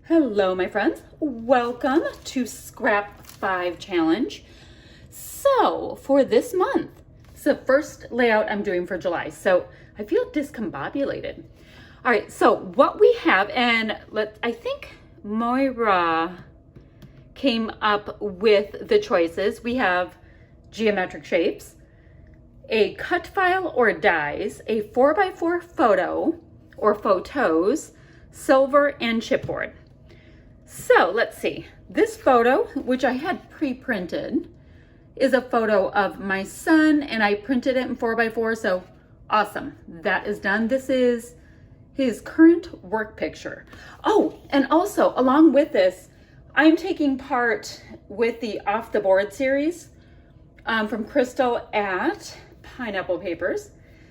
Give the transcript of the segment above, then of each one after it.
Hello, my friends. Welcome to ScrapFive Challenge. So for this month, it's the first layout I'm doing for July. So I feel discombobulated. All right, so what we have, and I think Moira came up with the choices. We have geometric shapes, a cut file or dies, a 4x4 photo or photos, silver, and chipboard. So let's see. This photo, which I had pre-printed, is a photo of my son, and I printed it in 4x4, so awesome. That is done. This is his current work picture. Oh, and also along with this, I'm taking part with the Off the Board series from Crystal at Pineapple Papers.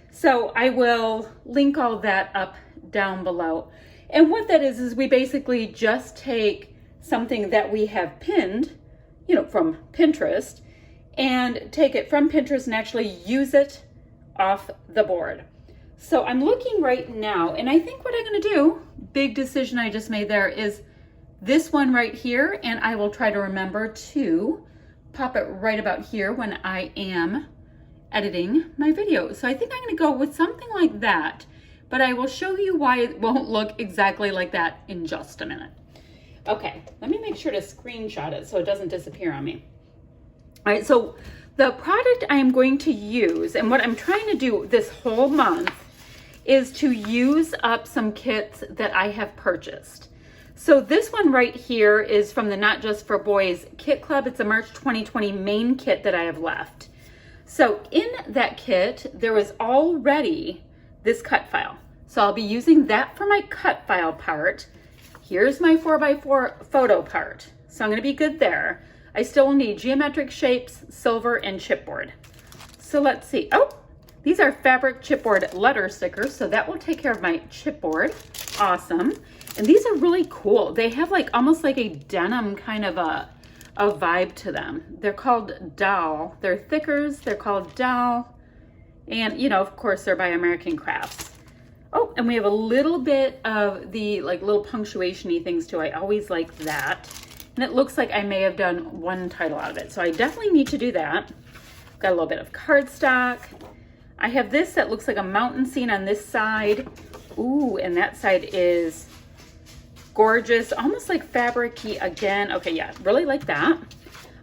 So I will link all that up down below. And what that is we basically just take something that we have pinned, from Pinterest, and take it from Pinterest and actually use it off the board. So I'm looking right now, and I think what I'm gonna do, big decision I just made there, is this one right here, and I will try to remember to pop it right about here when I am editing my video. So I think I'm gonna go with something like that. But I will show you why it won't look exactly like that in just a minute. Okay, let me make sure to screenshot it so it doesn't disappear on me. All right, so the product I am going to use, and what I'm trying to do this whole month, is to use up some kits that I have purchased. So this one right here is from the Not Just for Boys Kit Club. It's a March 2020 main kit that I have left. So in that kit, there was already this cut file. So I'll be using that for my cut file part. Here's my 4x4 photo part. So I'm gonna be good there. I still need geometric shapes, silver, and chipboard. So let's see. Oh, these are fabric chipboard letter stickers. So that will take care of my chipboard. Awesome. And these are really cool. They have almost like a denim kind of a vibe to them. They're called Doll. They're thickers. They're called Doll. And, of course, they're by American Crafts. Oh, and we have a little bit of the little punctuation-y things too. I always like that. And it looks like I may have done one title out of it. So I definitely need to do that. Got a little bit of cardstock. I have this that looks like a mountain scene on this side. Ooh, and that side is gorgeous. Almost like fabric-y again. Okay, yeah, really like that.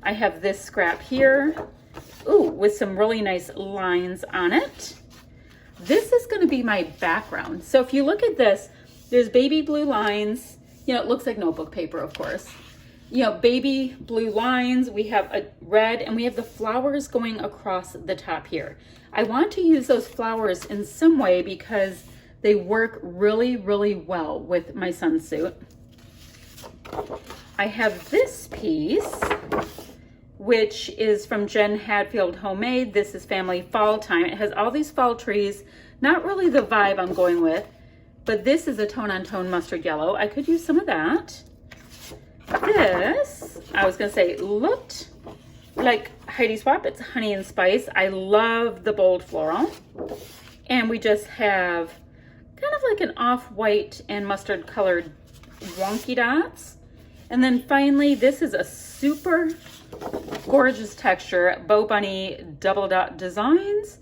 I have this scrap here. Ooh, with some really nice lines on it. This is going to be my background. So if you look at this, there's baby blue lines. It looks like notebook paper, of course. Baby blue lines. We have a red, and we have the flowers going across the top here. I want to use those flowers in some way because they work really, really well with my son's suit. I have this piece, which is from Jen Hadfield Homemade. This is Family Fall Time. It has all these fall trees. Not really the vibe I'm going with, but this is a tone-on-tone mustard yellow. I could use some of that. This, I was gonna say, looked like Heidi Swap. It's Honey and Spice. I love the bold floral. And we just have kind of like an off-white and mustard colored wonky dots. And then finally, this is a super gorgeous texture, Bow Bunny Double Dot Designs,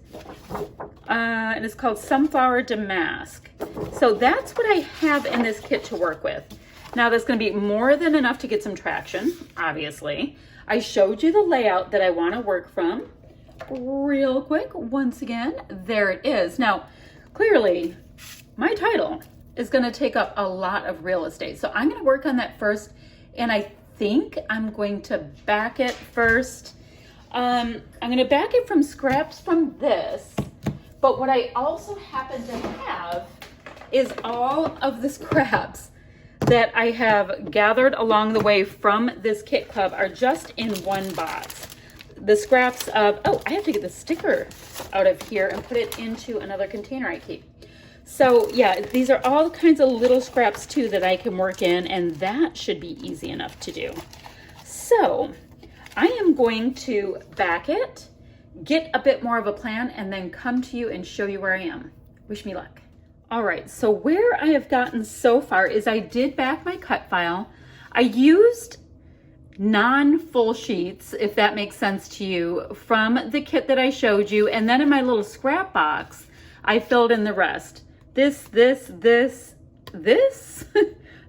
and it's called Sunflower Damask. So that's what I have in this kit to work with. Now that's going to be more than enough to get some traction, obviously. I showed you the layout that I want to work from real quick. Once again, there it is. Now, clearly, my title is going to take up a lot of real estate. So I'm going to work on that first, and I think I'm going to back it first. I'm going to back it from scraps from this, but what I also happen to have is all of the scraps that I have gathered along the way from this kit club are just in one box. The scraps of, oh, I have to get the sticker out of here and put it into another container I keep. So yeah, these are all kinds of little scraps too that I can work in, and that should be easy enough to do. So I am going to back it, get a bit more of a plan, and then come to you and show you where I am. Wish me luck. All right, so where I have gotten so far is I did back my cut file. I used non-full sheets, if that makes sense to you, from the kit that I showed you. And then in my little scrap box, I filled in the rest. This,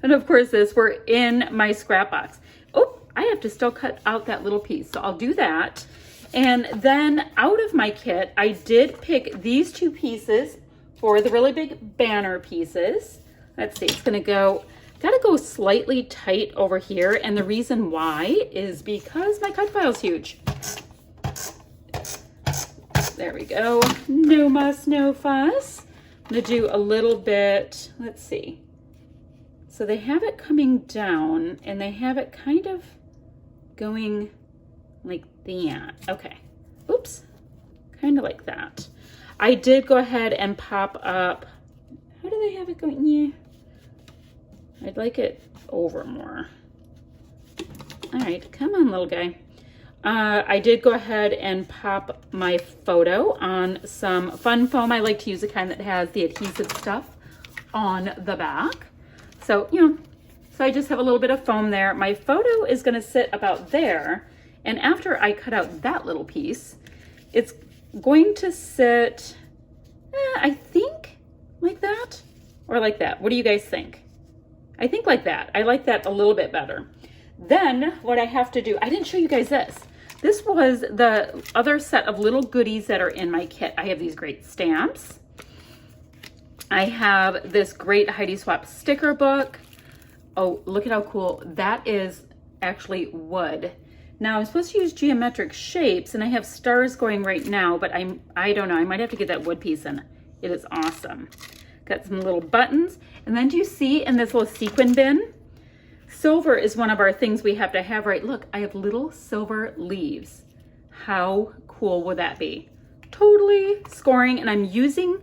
and of course this were in my scrap box. Oh, I have to still cut out that little piece. So I'll do that. And then out of my kit, I did pick these two pieces for the really big banner pieces. Let's see, it's gonna go, gotta go slightly tight over here. And the reason why is because my cut file's huge. There we go, no muss, no fuss. I'm gonna do a little bit, let's see. So they have it coming down and they have it kind of going like that. Okay, oops, kind of like that. I did go ahead and pop up, how do they have it going? Yeah, I'd like it over more. All right, come on, little guy. I did go ahead and pop my photo on some fun foam. I like to use the kind that has the adhesive stuff on the back. So, you know, so I just have a little bit of foam there. My photo is gonna sit about there. And after I cut out that little piece, it's going to sit, I think like that or like that. What do you guys think? I think like that. I like that a little bit better. Then what I have to do, I didn't show you guys this. This was the other set of little goodies that are in my kit. I have these great stamps. I have this great Heidi Swapp sticker book. Oh, look at how cool. That is actually wood. Now I'm supposed to use geometric shapes and I have stars going right now, but I don't know. I might have to get that wood piece in. It is awesome. Got some little buttons. And then do you see in this little sequin bin? Silver is one of our things we have to have, right? Look, I have little silver leaves. How cool would that be? Totally scoring, and I'm using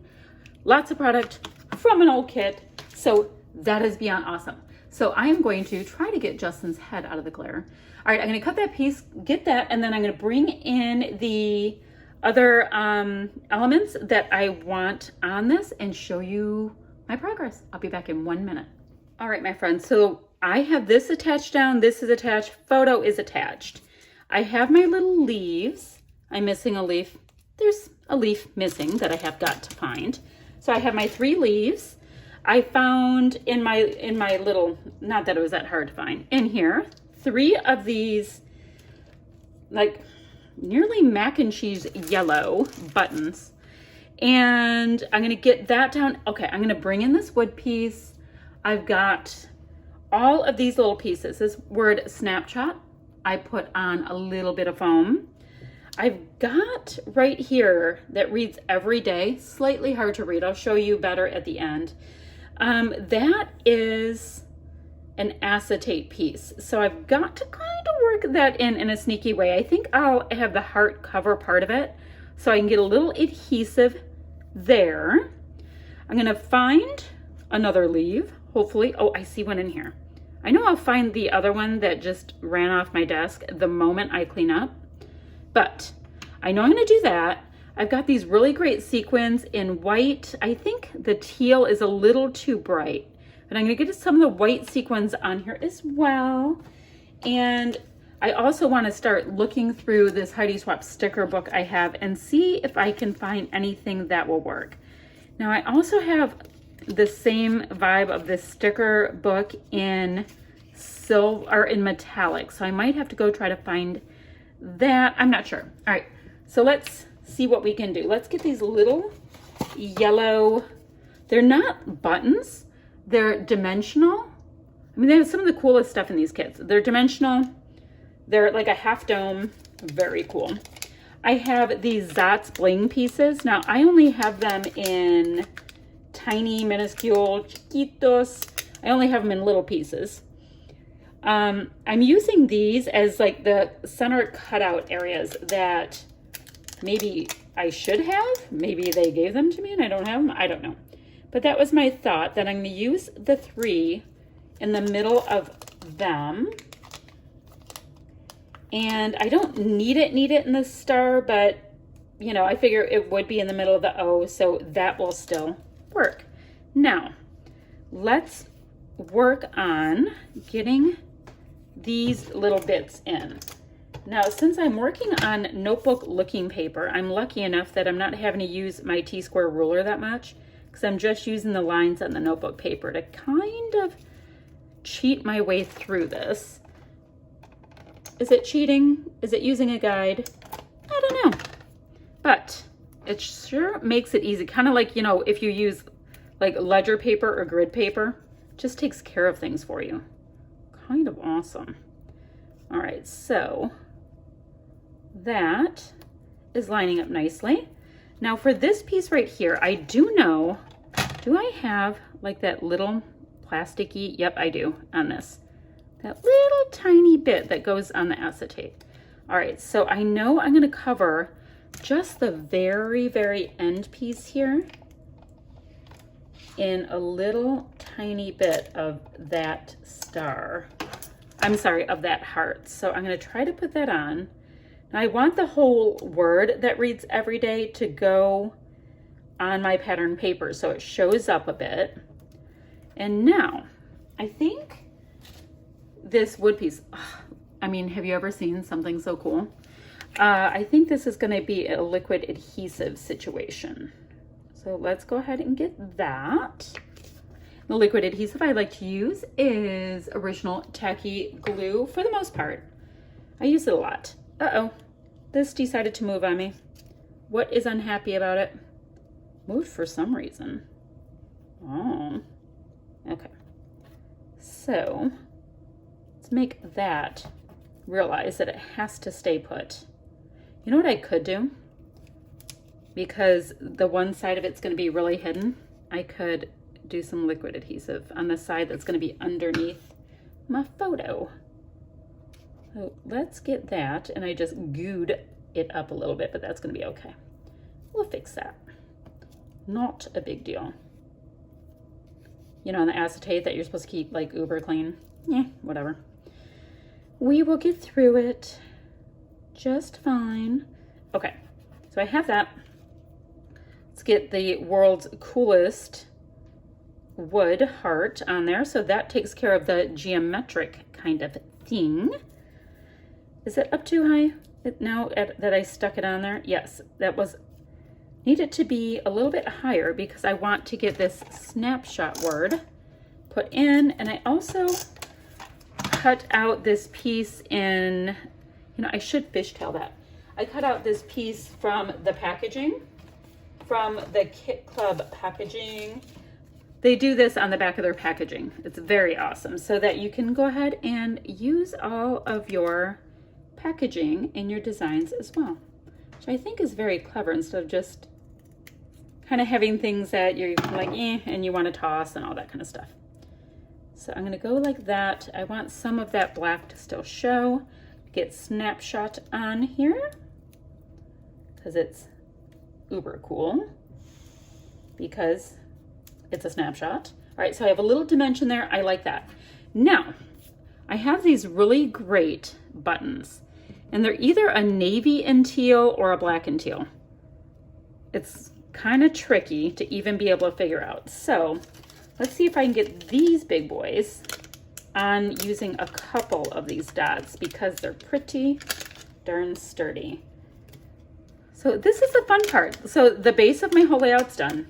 lots of product from an old kit. So that is beyond awesome. So I am going to try to get Justin's head out of the glare. All right, I'm gonna cut that piece, get that, and then I'm gonna bring in the other elements that I want on this and show you my progress. I'll be back in 1 minute. All right, my friends, so I have this attached down, this is attached, photo is attached. I have my little leaves. I'm missing a leaf. There's a leaf missing that I have got to find. So I have my 3 leaves. I found in my little, not that it was that hard to find, in here, 3 of these like nearly mac and cheese yellow buttons. And I'm gonna get that down. Okay, I'm gonna bring in this wood piece. I've got all of these little pieces. This word snapshot, I put on a little bit of foam. I've got right here that reads every day, slightly hard to read. I'll show you better at the end. That is an acetate piece. So I've got to kind of work that in a sneaky way. I think I'll have the heart cover part of it so I can get a little adhesive there. I'm gonna find another leaf, hopefully. Oh, I see one in here. I know I'll find the other one that just ran off my desk the moment I clean up, but I know I'm gonna do that. I've got these really great sequins in white. I think the teal is a little too bright, but I'm gonna get some of the white sequins on here as well. And I also wanna start looking through this Heidi Swapp sticker book I have and see if I can find anything that will work. Now I also have the same vibe of this sticker book in silver or in metallic, so I might have to go try to find that. I'm not sure. All right, so let's see what we can do. Let's get these little yellow, they're not buttons, they're dimensional. I mean, they have some of the coolest stuff in these kits. They're dimensional, they're like a half dome, very cool. I have these Zotz bling pieces. Now I only have them in tiny, minuscule, chiquitos. I only have them in little pieces. I'm using these as like the center cutout areas that maybe I should have. Maybe they gave them to me and I don't have them. I don't know. But that was my thought, that I'm going to use the 3 in the middle of them. And I don't need it in the star, but you know, I figure it would be in the middle of the O, so that will still work. Now, let's work on getting these little bits in. Now, since I'm working on notebook looking paper, I'm lucky enough that I'm not having to use my T-square ruler that much, because I'm just using the lines on the notebook paper to kind of cheat my way through this. Is it cheating? Is it using a guide? I don't know, but it sure makes it easy. Kind of like, you know, if you use like ledger paper or grid paper, it just takes care of things for you. Kind of awesome. All right, so that is lining up nicely. Now for this piece right here, I do know, do I have like that little plasticky, yep, I do on this. That little tiny bit that goes on the acetate. All right, so I know I'm gonna cover just the very, very end piece here in a little tiny bit of that star. I'm sorry, of that heart. So I'm gonna try to put that on. Now I want the whole word that reads every day to go on my pattern paper so it shows up a bit. And now, I think this wood piece, I mean, have you ever seen something so cool? I think this is gonna be a liquid adhesive situation. So let's go ahead and get that. The liquid adhesive I like to use is Original Tacky Glue for the most part. I use it a lot. Uh-oh, this decided to move on me. What is unhappy about it? Moved for some reason. Oh, okay. So let's make that realize that it has to stay put. You know what I could do? Because the one side of it's going to be really hidden, I could do some liquid adhesive on the side that's going to be underneath my photo. So let's get that, and I just gooed it up a little bit, but that's going to be okay. We'll fix that. Not a big deal. You know, on the acetate that you're supposed to keep like uber clean. Yeah, whatever. We will get through it just fine. Okay, so I have that. Let's get the world's coolest wood heart on there. So that takes care of the geometric kind of thing. Is it up too high now that I stuck it on there? Yes, that was needed to be a little bit higher because I want to get this snapshot word put in. And I also cut out this piece in, you know, I should fishtail that. I cut out this piece from the packaging, from the Kit Club packaging. They do this on the back of their packaging. It's very awesome, so that you can go ahead and use all of your packaging in your designs as well, which I think is very clever, instead of just kind of having things that you're like, and you want to toss and all that kind of stuff. So I'm going to go like that. I want some of that black to still show. Get snapshot on here because it's uber cool, because it's a snapshot. All right, so I have a little dimension there. I like that. Now, I have these really great buttons, and they're either a navy and teal or a black and teal. It's kind of tricky to even be able to figure out. So let's see if I can get these big boys on using a couple of these dots, because they're pretty darn sturdy. So this is the fun part. So the base of my whole layout's done.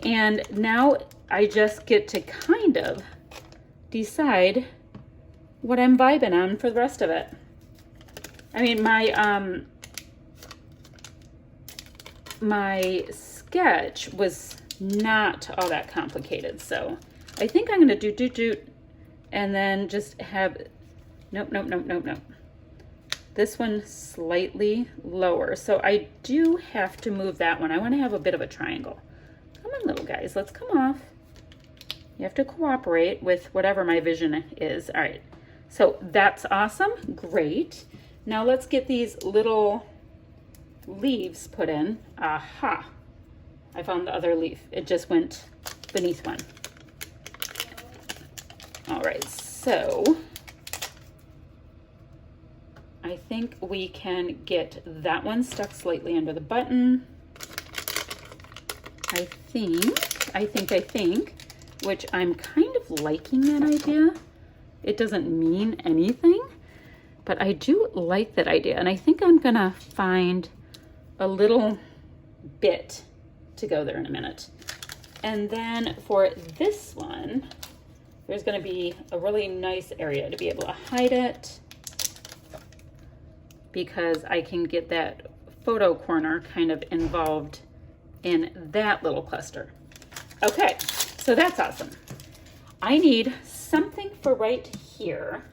And now I just get to kind of decide what I'm vibing on for the rest of it. I mean, my sketch was not all that complicated. So I think I'm going to do and then just have, nope. This one slightly lower. So I do have to move that one. I want to have a bit of a triangle. Come on, little guys, let's come off. You have to cooperate with whatever my vision is. All right, so that's awesome, great. Now let's get these little leaves put in. Aha, I found the other leaf. It just went beneath one. All right, so I think we can get that one stuck slightly under the button. I think I think, which I'm kind of liking that idea. It doesn't mean anything, but I do like that idea. And I think I'm gonna find a little bit to go there in a minute. And then for this one, there's gonna be a really nice area to be able to hide it, because I can get that photo corner kind of involved in that little cluster. Okay, so that's awesome. I need something for right here.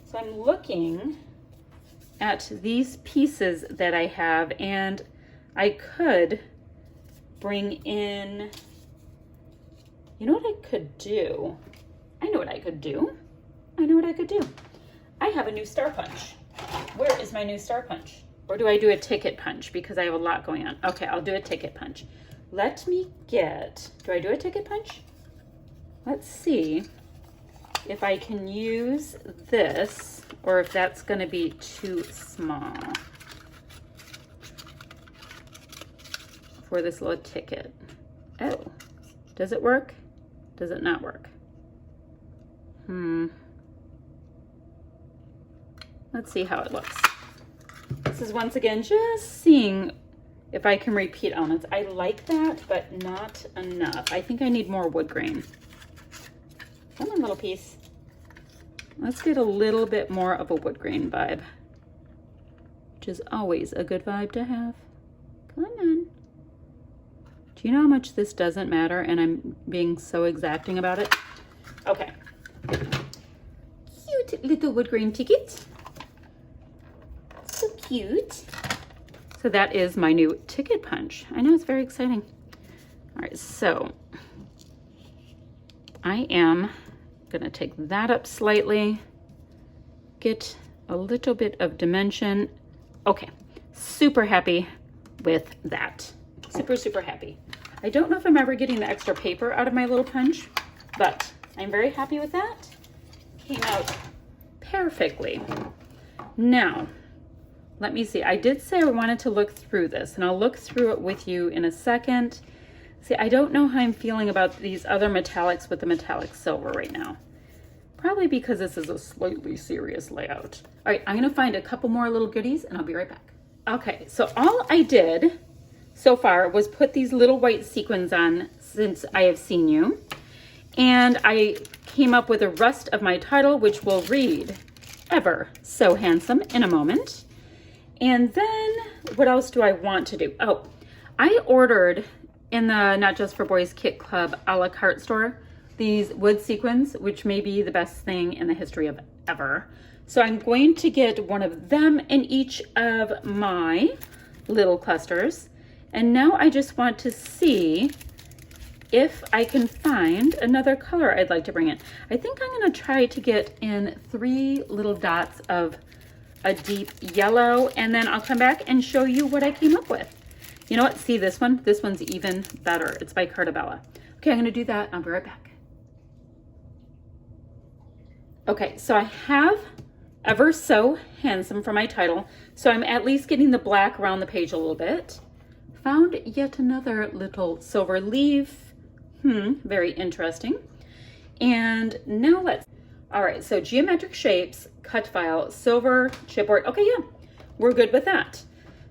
So I'm looking at these pieces that I have, and I could bring in, you know what I could do? I know what I could do. I have a new star punch. Where is my new star punch? Or do I do a ticket punch because I have a lot going on? Okay, I'll do a ticket punch. Let me get, do I do a ticket punch? Let's see if I can use this or if that's gonna be too small for this little ticket. Oh, does it work? Does it not work? Let's see how it looks. This is once again just seeing if I can repeat elements. I like that, but not enough. I think I need more wood grain. Come on, little piece. Let's get a little bit more of a wood grain vibe, which is always a good vibe to have. Come on. Do you know how much this doesn't matter and I'm being so exacting about it? Okay. Cute little wood grain ticket. So cute. So that is my new ticket punch. I know, it's very exciting. All right, so I am gonna take that up slightly, get a little bit of dimension. Okay, super happy with that. Super happy. I don't know if I'm ever getting the extra paper out of my little punch, but I'm very happy with that. Came out perfectly. Now, let me see. I did say I wanted to look through this, and I'll look through it with you in a second. See, I don't know how I'm feeling about these other metallics with the metallic silver right now. Probably because this is a slightly serious layout. All right, I'm gonna find a couple more little goodies and I'll be right back. Okay, so all I did so far was put these little white sequins on since I have seen you. And I came up with a rest of my title, which will read, Ever So Handsome, in a moment. And then what else do I want to do? Oh, I ordered in the Not Just for Boys Kit Club a la carte store these wood sequins, which may be the best thing in the history of ever. So I'm going to get one of them in each of my little clusters. And now I just want to see if I can find another color I'd like to bring in. I think I'm gonna try to get in 3 little dots of a deep yellow, and then I'll come back and show you what I came up with. You know what, see this one? This one's even better. It's by Cartabella. Okay, I'm gonna do that. I'll be right back. Okay, so I have Ever So Handsome for my title. So I'm at least getting the black around the page a little bit. Found yet another little silver leaf. Very interesting. And now all right, so geometric shapes, cut file, silver, chipboard. Okay, yeah, we're good with that.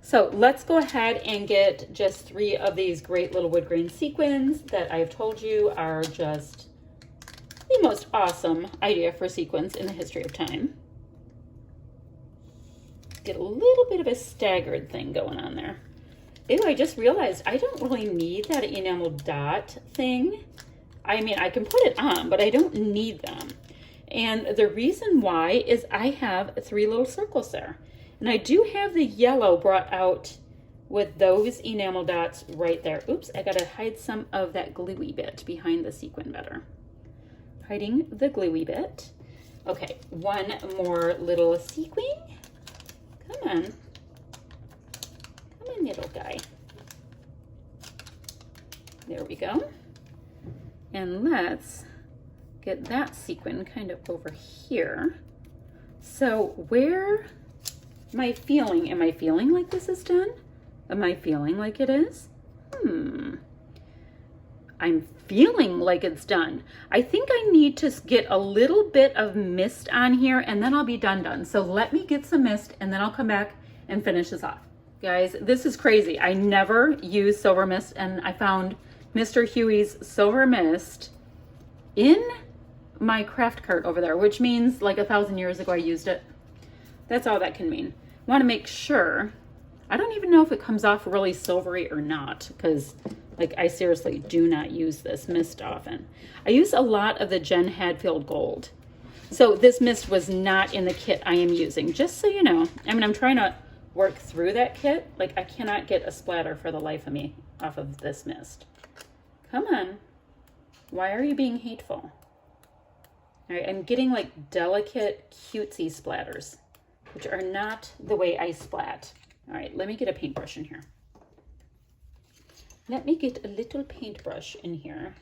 So let's go ahead and get just 3 of these great little wood grain sequins that I've told you are just the most awesome idea for sequins in the history of time. Get a little bit of a staggered thing going on there. Ew, I just realized I don't really need that enamel dot thing. I mean, I can put it on, but I don't need them. And the reason why is I have 3 little circles there. And I do have the yellow brought out with those enamel dots right there. Oops, I gotta hide some of that gluey bit behind the sequin better. Hiding the gluey bit. Okay, 1 more little sequin. Come on. Come on, little guy. There we go. And let's get that sequin kind of over here. So where am I feeling? Am I feeling like this is done? Am I feeling like it is? I'm feeling like it's done. I think I need to get a little bit of mist on here and then I'll be done. So let me get some mist and then I'll come back and finish this off. Guys, this is crazy. I never use silver mist and I found Mr. Huey's silver mist in my craft cart over there, which means like 1,000 years ago I used it. That's all that can mean. I want to make sure. I don't even know if it comes off really silvery or not, because like I seriously do not use this mist often. I use a lot of the Jen Hadfield Gold. So this mist was not in the kit I am using, just so you know. I mean, I'm trying to work through that kit. Like I cannot get a splatter for the life of me off of this mist. Come on. Why are you being hateful? All right, I'm getting like delicate cutesy splatters, which are not the way I splat. All right, let me get a paintbrush in here. Let me get a little paintbrush in here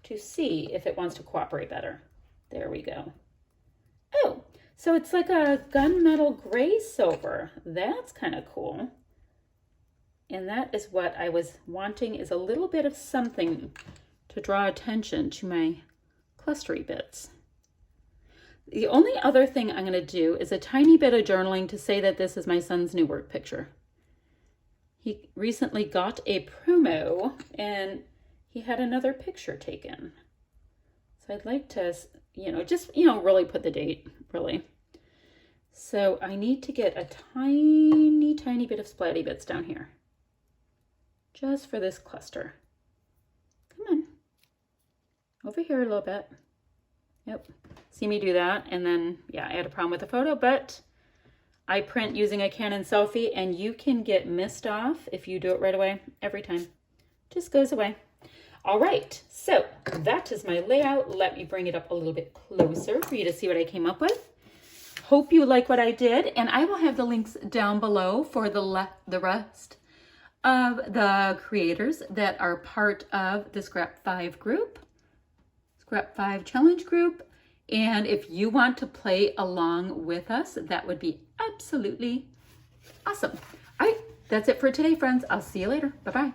to see if it wants to cooperate better. There we go. Oh, so it's like a gunmetal gray silver. That's kind of cool. And that is what I was wanting, is a little bit of something to draw attention to my clustery bits. The only other thing I'm going to do is a tiny bit of journaling to say that this is my son's new work picture. He recently got a promo and he had another picture taken. So I'd like to, just, really put the date, really. So I need to get a tiny, tiny bit of splatty bits down here. Just for this cluster. Come on. Over here a little bit. Yep. See me do that. And then, yeah, I had a problem with the photo, but I print using a Canon selfie and you can get mist off if you do it right away every time. Just goes away. All right. So that is my layout. Let me bring it up a little bit closer for you to see what I came up with. Hope you like what I did. And I will have the links down below for the rest of the creators that are part of the ScrapFive group, ScrapFive challenge group. And if you want to play along with us, that would be absolutely awesome. All right, that's it for today, friends. I'll see you later. Bye-bye.